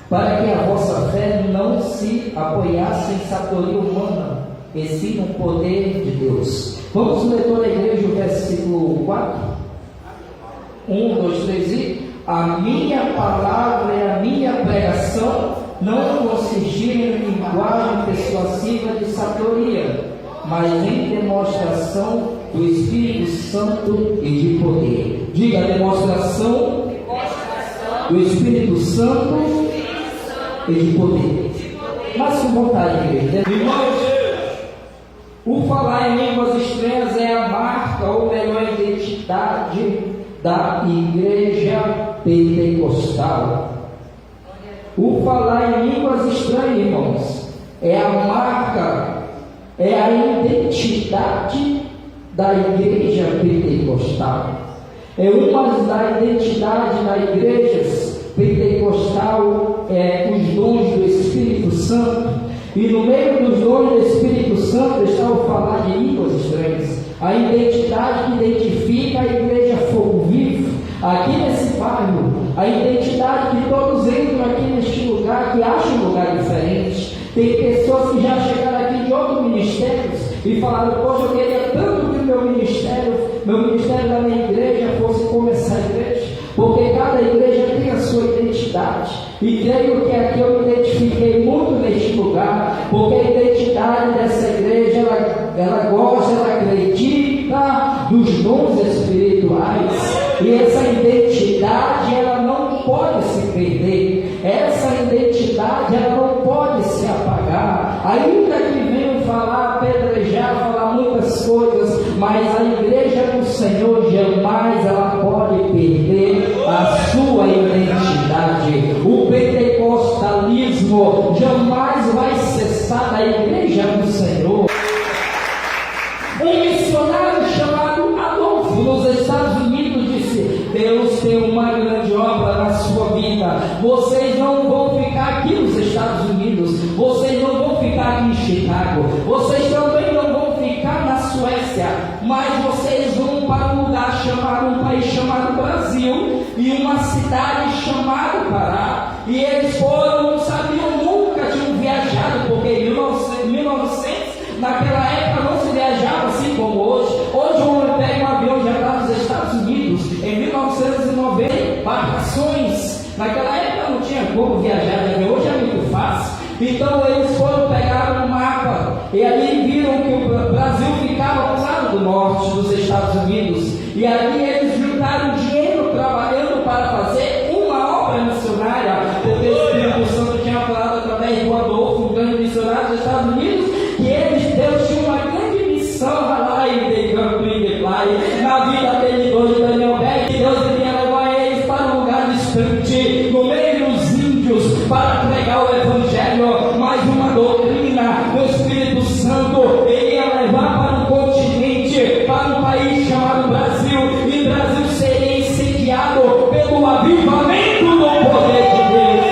para que a vossa fé não se apoiasse em sabedoria humana, e sim no poder de Deus. Vamos ler toda a igreja o versículo 4? 1, 2, 3 e... A minha palavra e a minha pregação não consistiram em linguagem persuasiva de sabedoria, mas em demonstração do Espírito Santo e de poder. Diga, demonstração do Espírito Santo e de poder. Mas com vontade, igreja. Irmãos, o falar em línguas estranhas é a marca, ou melhor, a identidade da igreja pentecostal. O falar em línguas estranhas, irmãos, é a marca, é a identidade da igreja pentecostal. É uma da identidade da igreja pentecostal, os dons do Espírito Santo. E no meio dos dons do Espírito Santo está o falar de línguas estranhas. A identidade que identifica a igreja Fogo Vivo aqui nesse bairro, a identidade que todos entram aqui neste lugar, que acham um lugar diferente. Tem pessoas que já chegaram aqui de outros ministérios e falaram: poxa, eu queria tanto que o meu ministério da minha igreja fosse começar a igreja, porque cada igreja tem a sua identidade. E creio que aqui eu me identifiquei muito neste lugar, porque a identidade dessa igreja, ela gosta, ela acredita nos dons espirituais. E essa identidade, ela não pode se perder. Essa identidade, ela não pode se apagar. Ainda que venham falar, apedrejar, falar muitas coisas, mas a igreja do Senhor jamais ela pode perder a sua identidade. O pentecostalismo jamais vai cessar da igreja do Senhor. Um missionário chamado Adolfo, nos Estados Unidos, disse: Deus tem uma grande obra na sua vida. Vocês não vão ficar aqui nos Estados Unidos, vocês não vão ficar aqui em Chicago, vocês também não vão ficar na Suécia, mas vocês vão para um lugar chamado, um país chamado Brasil, e uma cidade chamada Pará. E eles foram, não sabiam, nunca tinham viajado, porque em 1900, naquela época não se viajava assim como hoje. Hoje o homem pega um avião e já está nos Estados Unidos. Em 1990, embarcações. Naquela época não tinha como viajar de avião, hoje é muito fácil. Então eles foram pegar um mapa e ali viram que o Brasil ficava ao lado do norte dos Estados Unidos. E ali eles juntaram dinheiro trabalhando para fazer uma obra missionária, porque o Espírito Santo tinha falado através do Adolfo, um grande missionário dos Estados Unidos, que Deus tinha uma grande missão lá em na vida dele, hoje Daniel Beck, que Deus iria levar eles para um lugar distante, no meio dos índios, para pregar o Evangelho, mais uma doutrina. O Espírito Santo iria levar para um continente, para um país chamado Brasil, e o Brasil seria incendiado pelo avivamento do poder de Deus.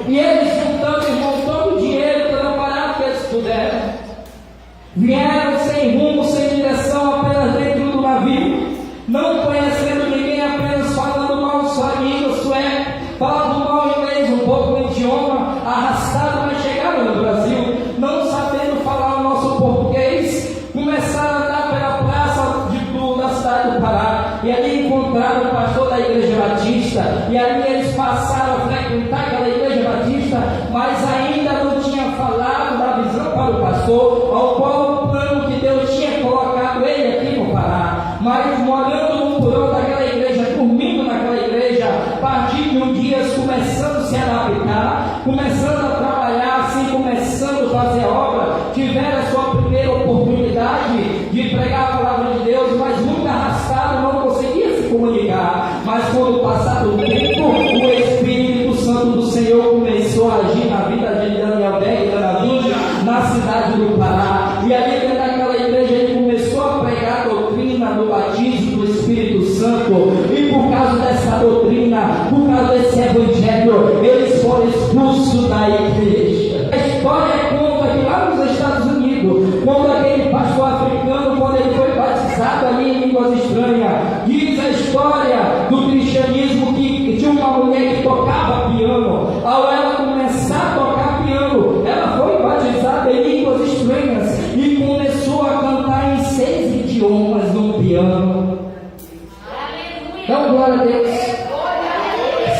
E eles juntando, irmão, todo o dinheiro preparado que eles puderam, vieram sem rumo, sem direção, apenas dentro do navio, não conhecendo ninguém, apenas falando mal sua língua sueca, falando mal inglês, um pouco o idioma, arrastado, mas chegaram no Brasil, não sabendo falar o nosso português, começaram a andar pela praça da cidade do Pará, e ali encontraram o pastor da igreja batista, e ali eles passaram a frequentar aquela igreja batista, mas ainda não tinha falado da visão para o pastor, ao qual o plano que Deus tinha colocado ele aqui no Pará. Mas morando no porão daquela igreja, dormindo naquela igreja, a partir de um dia começando a se adaptar, começando a trabalhar assim, começando a fazer a obra, tiveram a sua primeira oportunidade de pregar a palavra de Deus, mas muito arrastado, não conseguia se comunicar. Mas quando passado o tempo, o Espírito Santo do Senhor começou a agir na vida de Daniel Beck, na cidade do Pará, e ali dentro daquela igreja ele começou a pregar a doutrina do batismo do Espírito Santo, e por causa dessa doutrina, por causa desse evangelho, eles foram expulsos da igreja. A história conta que lá nos Estados Unidos, quando aquele pastor africano, quando ele foi batizado ali em línguas estranhas, diz a história do cristianismo que tinha uma mulher que tocava piano. Ao ela começar a tocar piano, ela foi batizada em línguas estranhas e começou a cantar em 6 idiomas no piano. Então, glória a Deus.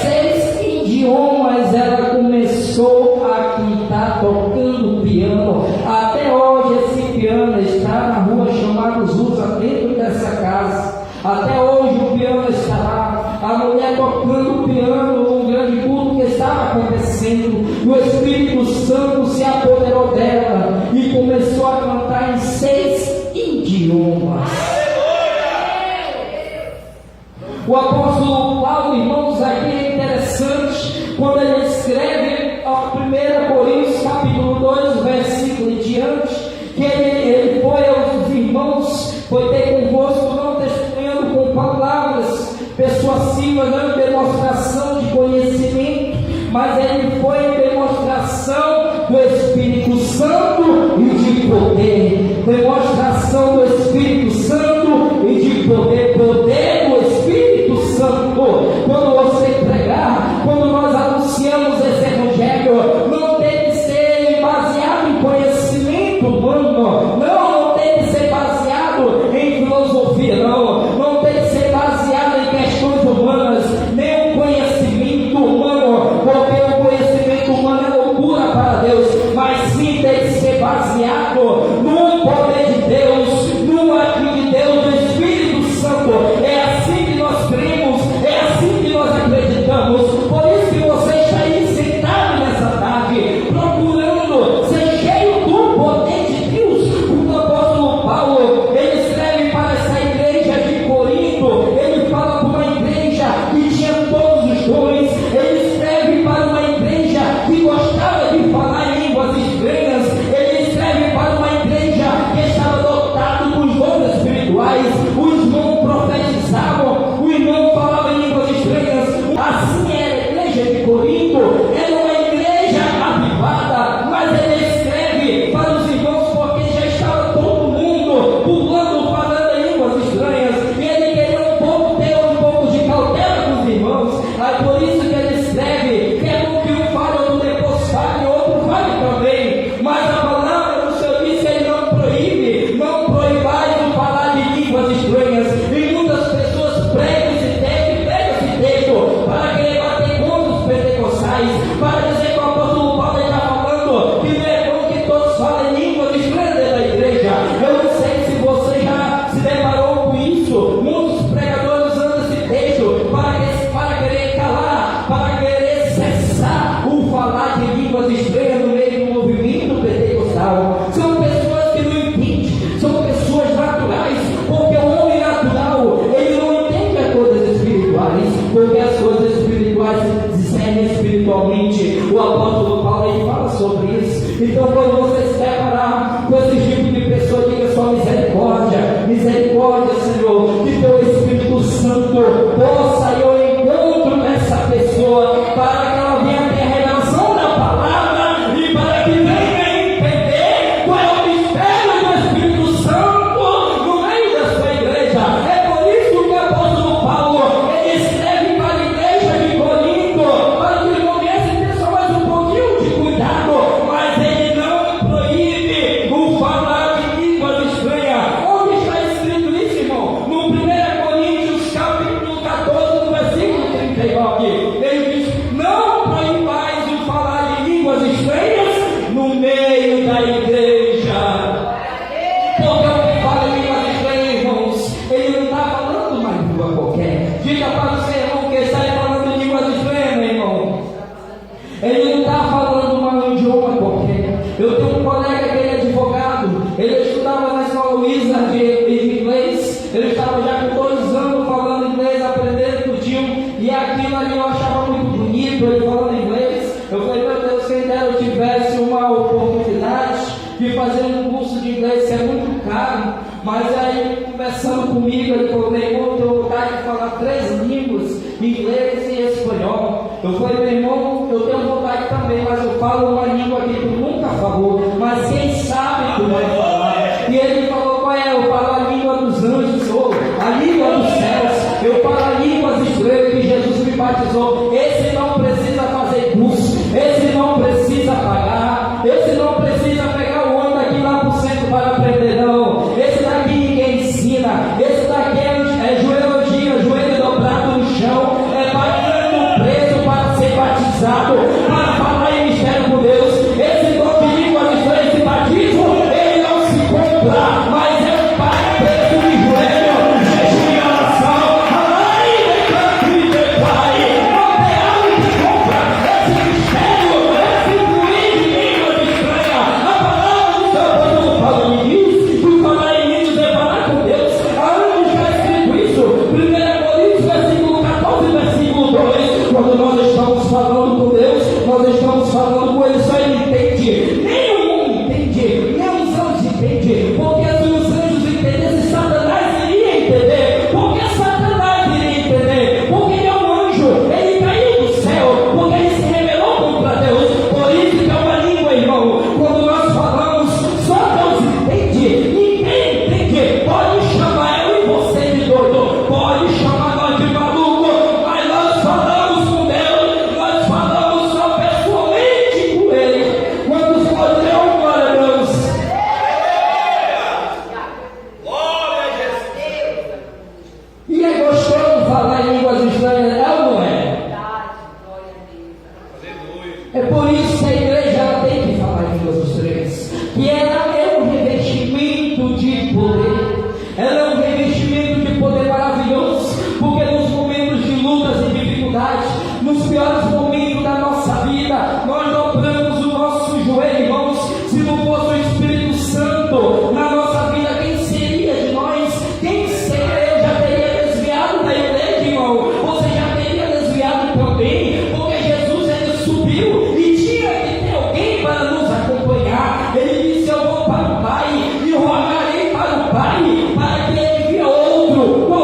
6 idiomas ela começou a cantar tocando piano. Até hoje esse piano está na rua chamada Zusa, dentro dessa casa. Até hoje o piano está lá. A mulher tocando piano num grande culto que estava acontecendo. O Espírito Santo se apoderou dela e começou a cantar em 6 idiomas. O apóstolo Paulo, irmãos, aqui é interessante quando ele escreve a 1 Coríntios capítulo 2, versículo em diante, que ele foi aos irmãos, foi ter convosco, não testemunhando com palavras persuasivas, não em demonstração de conhecimento, mas ele foi em demonstração do Espírito Santo e de poder. Demonstração do Espírito Santo e de poder. Poder do Espírito Santo. Quando você pregar, quando nós anunciamos esse evangelho, não tem que ser baseado em conhecimento humano, não tem que ser baseado em filosofia, não tem que ser baseado em questões humanas, nem o conhecimento humano, porque o conhecimento humano é loucura para Deus, mas sim tem que ser baseado no poder de Deus, no agir de Deus, do Espírito Santo. É assim que nós cremos, é assim que nós acreditamos. Por isso que você está aí sentado nessa tarde, procurando ser cheio do poder de Deus. O apóstolo Paulo, ele escreve para essa igreja de Corinto, ele fala para uma igreja que tinha todos os dons, ele escreve para uma igreja que gostava de falar em línguas estranhas, ele escreve para uma igreja que estava dotada dos dons espirituais. O irmão profetizavam, o irmão falava em línguas estranhas. Assim era a igreja de Corinto, era uma igreja avivada, mas ele escreve para os irmãos porque já estava todo mundo pulando, falando em línguas estranhas, e ele queria um pouco ter um pouco de cautela com os irmãos. Aí por isso que ele escreve que é bom que um fale, outro depois fale, e outro fale também, mas a palavra do Senhor diz que ele não proíbe, não proibais de falar de línguas estranhas. E muitas pessoas pregam esse texto para querer bater contra os pentecostais, para dizer que o apóstolo Paulo está falando que não é bom que todos falem línguas estranhas dentro da igreja. Eu não sei se você já se deparou com isso. Muitos pregadores usam esse texto para querer calar, para querer cessar o falar de línguas estranhas no meio do movimento pentecostal. São pessoas que não entendem, são pessoas naturais, porque o homem natural, ele não entende as coisas espirituais, porque as coisas espirituais se discernem espiritualmente. O apóstolo Paulo, ele fala sobre isso. Então, quando você se deparar com esse tipo de pessoa, diga só misericórdia, misericórdia, Senhor, que teu Espírito Santo possa ir ao encontro dessa pessoa, para que ela venha ter a revelação da palavra e para que venha entender qual é o mistério do Espírito Santo no meio da sua igreja. É por isso que o apóstolo Paulo, ele escreve para a igreja de Corinto, para que ele comece a ter só mais um pouquinho de cuidado, mas ele não proíbe o falar de línguas estranhas. Onde está escrito isso, irmão? No 1 Coríntios capítulo 14, no versículo 39, ele diz: não proibais o falar de línguas estranhas no meio da igreja. Porque o que fala em línguas estranhas, irmãos, ele não está falando uma língua qualquer. Diga para o seu irmão que está falando em línguas estranhas, meu irmão. Ele não está falando um idioma qualquer. Eu tenho um colega que ele é advogado, ele estudava na escola Wizard de inglês, ele estava já com 2 anos falando inglês, aprendendo tudinho, e aquilo ali eu achava muito bonito, ele falando inglês. Eu falei, meu Deus, quem dera eu tivesse uma oportunidade de fazer um curso de inglês, que é muito caro. Mas aí, conversando comigo, ele falou, meu irmão, eu tenho vontade de falar 3 línguas, inglês e espanhol. Eu falei, meu irmão, eu tenho vontade também, mas eu falo uma língua que tu nunca falou, mas quem sabe tu vai falar. E ele falou, qual é? Eu falo a língua dos anjos, ou a língua dos céus, eu falo a línguas estranhas. professor, esse não precisa fazer curso, esse não precisa pagar, esse não precisa pegar o ônibus daqui lá para o centro para aprender, não. Esse daqui ninguém ensina, esse daqui é joelho, joelho dobrado no chão, é pagando preço para ser batizado, para falar em mistério com Deus. Esse dom de línguas estranhas, esse batismo, ele não se compra, mas é um preço de joelho, jejum e oração. Ai, pai, não tem algo que compra esse mistério, esse fluir de línguas estranhas. A palavra do Senhor, quando Paulo me diz que falar em línguas é falar com Deus. Aonde está escrito isso? 1 Coríntios, versículo 14, versículo 2. Quando nós estamos falando com Deus, nós estamos falando com Ele, só Ele entende. Nem o mundo entende, nem os anjos entendem. Porque se os anjos entendessem, Satanás iria entender. Porque Satanás iria entender. Porque ele é um anjo, ele caiu do céu, porque ele se rebelou contra Deus. Por isso que é uma língua, irmão. Quando nós falamos, só Deus entende. Ninguém entende. Pode chamar eu e você de doido, pode chamar nós de maluco, mas nós falamos com Deus, nós falamos só pessoalmente com Ele. Quando pode ter um glória a Deus. E é gostoso falar em línguas estranhas, é ou não é? É por isso que a igreja ela tem que falar em línguas estranhas, que ela é um revestimento de poder, ela é um revestimento de poder maravilhoso, porque nos momentos de lutas e dificuldades, nos piores momentos da nossa vida, nós dobramos o nosso joelho, irmãos. Se não fosse o Espírito Santo na nossa vida, quem seria de nós? Quem seria? Eu já teria desviado da igreja, irmão. Você já teria desviado também, porque Jesus ele subiu e tinha que ter alguém para nos acompanhar. Ele disse: eu vou para o Pai e rogarei para o Pai, para que ele envie outro, o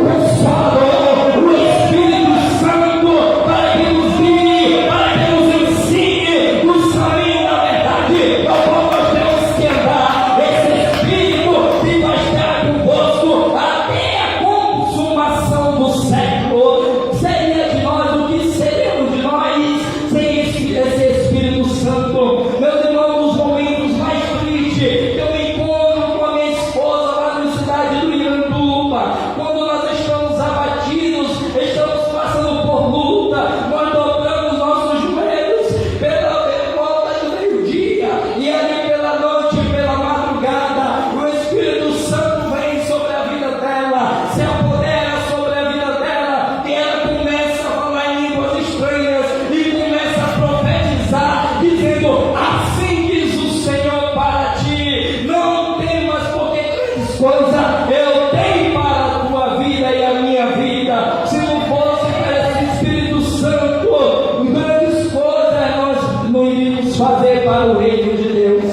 Consolador, o Espírito Santo, para que nos guie, para que nos ensine nos caminhos da verdade. Nós temos que andar esse Espírito que vai estar convosco até a consumação do século. Seria de nós o que seríamos de nós sem esse Espírito Santo? Meus irmãos, nos momentos mais tristes, eu me encontro com a minha esposa lá na cidade do Iranduba. Quando nós estamos abatidos, estamos passando por luta, nós dobramos nossos joelhos pela volta do meio-dia, e ali pela noite, pela madrugada, o Espírito Santo vem sobre a vida dela, se apodera sobre a vida dela, e ela começa a falar em línguas estranhas e começa a profetizar, dizendo: assim diz o Senhor para ti, não temas, porque grandes coisas eu tenho para a tua vida e a minha vida. Se não fosse por esse Espírito Santo, grandes coisas nós não iríamos fazer para o reino de Deus.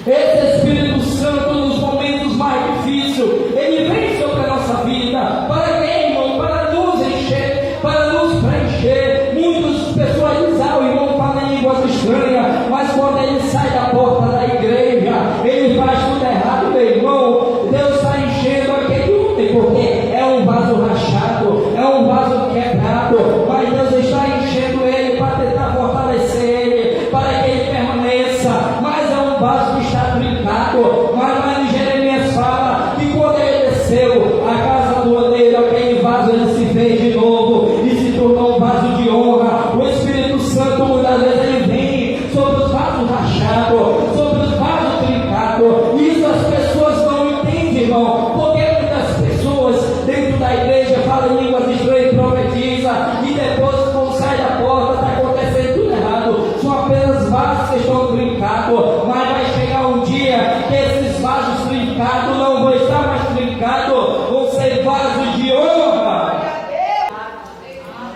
Esse Espírito Santo, nos momentos mais difíceis, ele vem sobre a nossa vida. Para quê, irmão? Para nos encher, para nos preencher. Muitas pessoas dizem: o irmão fala em línguas estranhas, mas quando ele sai da porta da igreja, ele faz tudo errado, meu irmão. Deus está enchendo aquele homem, porque é um vaso rachado, é um vaso quebrado, mas Deus está enchendo ele para tentar fortalecer ele, para que ele permaneça. Mas é um vaso que está trincado. Mas lá em Jeremias fala que quando ele desceu a casa do oleiro, aquele vaso ele se fez de novo e se tornou um vaso de honra. O Espírito Santo muitas vezes ele vem sobre os vasos rachados, sobre os vasos trincados. Isso as pessoas não entendem, irmão, porque muitas pessoas dentro da igreja falam em línguas estranhas e profetizam, e depois quando sai da porta está acontecendo tudo errado. São apenas vasos que estão trincados, mas vai chegar um dia que esses vasos trincados não vão estar mais trincados, vão ser vasos de honra.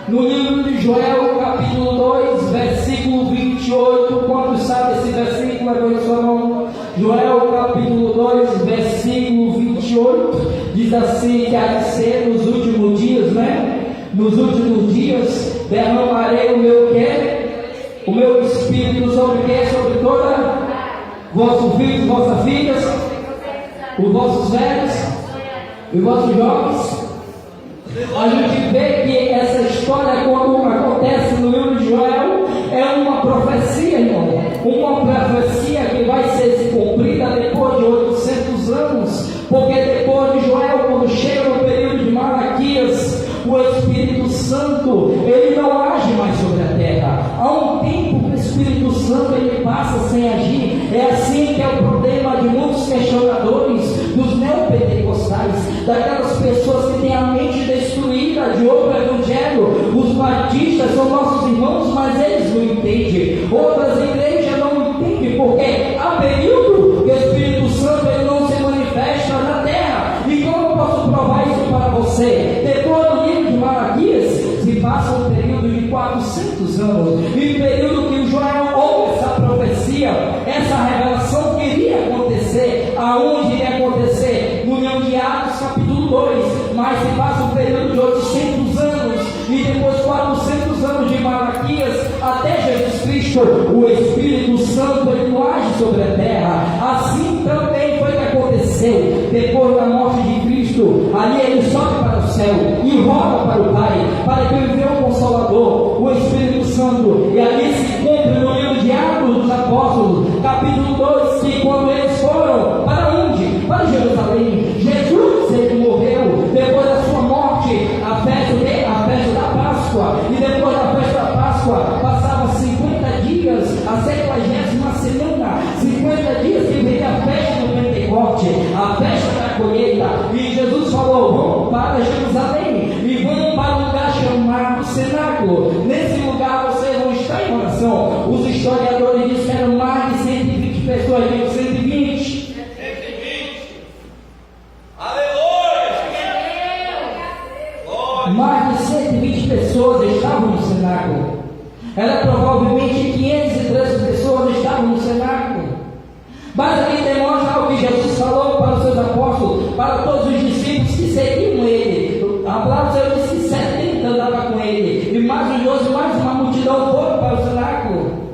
No livro de Joel, capítulo 2, versículo 28, quando sabe esse versículo, levante sua mão. Joel, capítulo 2, versículo 28, diz assim: que há de ser nos últimos dias, né? Nos últimos dias derramarei o meu quê? O meu Espírito sobre quê? Sobre toda vossos filhos, vossas filhas, os vossos velhos, os vossos jovens A gente vê que essa história, quando acontece no livro de Joel, é uma profecia, irmão. Uma profecia que vai ser cumprida depois de 800 anos. Porque depois de Joel, quando chega no período de Malaquias, o Espírito Santo, ele não age mais sobre a terra. Há um tempo que o Espírito Santo ele passa sem agir. É assim que é o problema de muitos questionadores, dos neopentecostais, daquelas pessoas que têm a mente destruída de outro evangelho. Os batistas são nossos irmãos, mas eles não entendem. Outras igrejas não entendem, porque há período que o Espírito Santo ele não se manifesta na terra. E como eu posso provar isso para você? Depois do livro de Malaquias, se passa um período de 400 anos, e o período que o Joel ouve essa profecia, essa revelação que iria acontecer. Aonde iria acontecer? No livro de Atos capítulo 2, mas se passa um período de 800 anos, e depois 400 anos de Malaquias, até Jesus Cristo, o Espírito Santo ele não age sobre a terra. Assim também foi que aconteceu, depois da morte de Cristo, ali ele sobe para o céu, e roga para o Pai, para que ele envie o Consolador, o Espírito Santo, e ali se cumpre no livro de Atos dos Apóstolos, capítulo 2, que quando eles foram, para onde? Para Jerusalém. Jesus, ele morreu, depois da sua morte, a festa da Páscoa, e depois da festa da Páscoa, passava 50 dias, a 70ª semana, 50 dias que veio a festa do Pentecoste, a festa da colheita, e Jesus falou: vamos para Jerusalém, e vamos para um lugar chamado Cenáculo. Nesse lugar vocês vão estar em oração. Os historiadores dizem que eram mais de 120 pessoas, digo 120. Mais de 120 pessoas estavam no cenáculo. Era provavelmente 513 pessoas estavam no cenáculo. Mas aqui demonstra o que Jesus falou para os seus apóstolos, para todos os discípulos que seguiam ele. A palavra diz que 70 andavam com ele, e mais os 12, mais uma multidão foram para o cenáculo.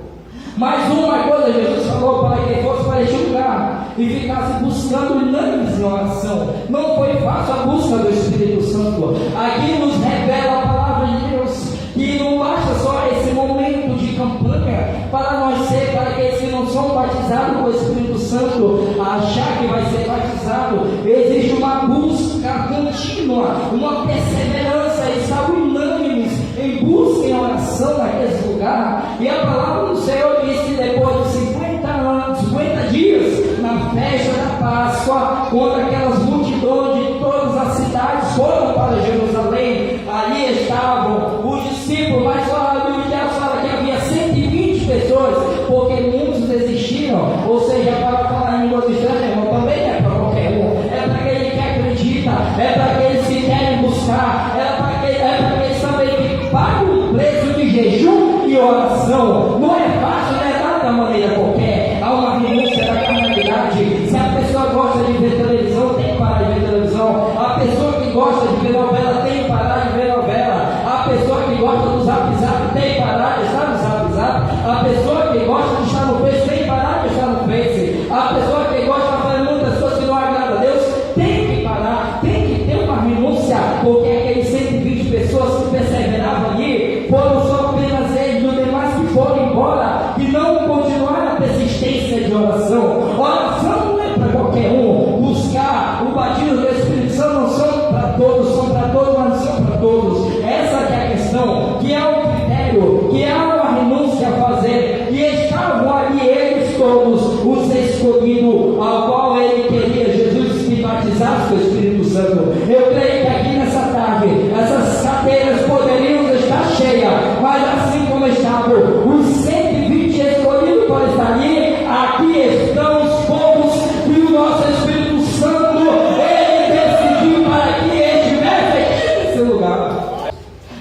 Mais uma coisa Jesus falou para que fosse para este lugar e ficasse buscando unânimes em oração. Não foi fácil a busca do Espírito Santo. Aqui nos revela a palavra de Deus, que não basta só esse momento de campanha para nós ser, para aqueles que não são batizados com o Espírito Santo achar que vai ser batizado. Existe uma busca contínua, uma perseverança, e estar unânimes em busca em oração naquele lugar. E a palavra do Senhor diz que depois de 50 anos, 50 dias, na festa da Páscoa, quando aquelas multidões de todas as cidades foram para Jerusalém, ali estavam os discípulos, mas só a Bíblia fala que havia 120 pessoas, porque muitos desistiram. Ou seja, para falar em línguas estranhas, irmão, também não é para qualquer um, é para aquele que acredita, é para aqueles que querem buscar, é para aqueles também que pagam o preço de jejum e oração. Não é fácil, não é nada da maneira qualquer. Há uma renúncia da carnalidade. Se a pessoa gosta de ver televisão, tem que parar de ver televisão. A pessoa que gosta de ver novela, tem que parar de ver novela. A pessoa que gosta do Zap Zap, tem que parar de estar no Zap Zap. A pessoa que gosta de estar no Face, tem que parar de estar no Face. A pessoa que gosta de fazer muitas coisas que não agradam a Deus, tem que parar, tem que ter uma renúncia, porque aqueles 120 pessoas que perseveravam ali foram só apenas eles, os demais que foram embora, que não continuaram a persistência de oração. Oração não é para qualquer um. Buscar o batismo do Espírito Santo não são para todos, são para todos, mas não são para todos. Essa que é a questão, que é um critério, que é uma renúncia a fazer. E estavam ali eles todos, os escolhidos, ao qual ele queria Jesus que batizasse com o Espírito Santo. Eu creio que aqui nessa tarde, essas cadeiras poderiam estar cheias, mas assim como estavam os 120 escolhidos para estar ali, aqui estão os poucos e o nosso Espírito Santo, ele decidiu para que estivesse aqui nesse lugar.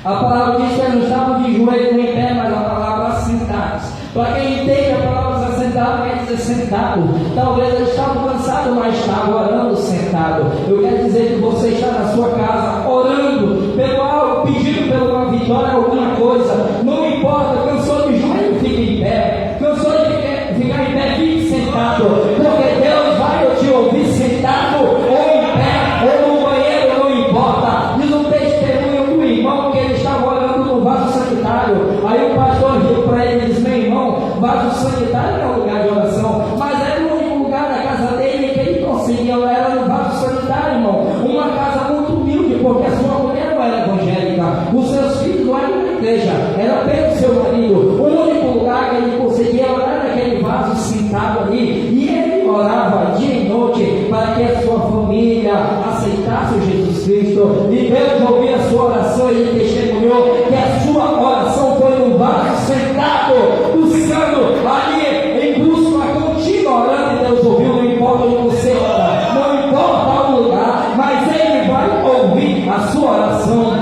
A palavra diz que eles não estavam de joelho nem pé, mas a palavra assentados. Para quem entende a palavra assentado, quer dizer sentado. Talvez eles estavam cansados, mas estavam orando sentado. Eu quero dizer que você fácil, Jesus Cristo. E Deus ouviu a sua oração e ele testemunhou que a sua oração foi no vaso sentado, buscando ali em busca contínua, orando, e Deus ouviu. Não importa onde você ora, não importa o lugar, mas ele vai ouvir a sua oração.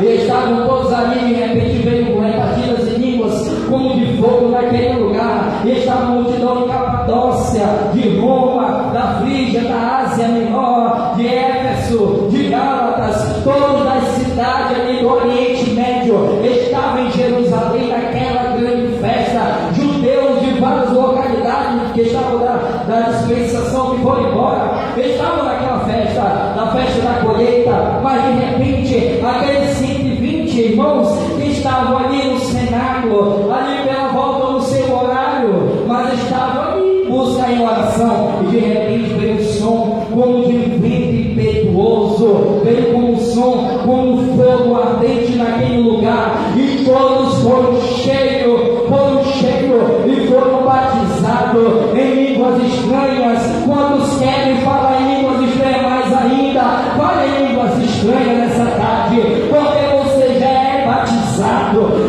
E estavam todos ali, de repente veio repartidas em línguas como de fogo naquele lugar. E estava a multidão de Capadócia, de Roma, da Frígia, da Ásia Menor, de Éfeso, de Gálatas, todas as cidades ali do Oriente Médio estavam em Jerusalém naquela grande festa. Judeus de várias localidades que estavam da dispensação, que foram embora, estavam naquela festa, na festa da colheita. Mas de repente aqueles 120 irmãos que estavam ali no cenáculo, ali pela volta no seu horário, mas estavam ali em busca em oração, e de repente veio um som como de um vento impetuoso, veio como um som, como um fogo ardente naquele lugar, e todos foram cheios e foram batizados em línguas estranhas. Quantos querem falar em línguas estranhas? Mais ainda, fale em línguas estranhas nessa tarde, porque você já é batizado,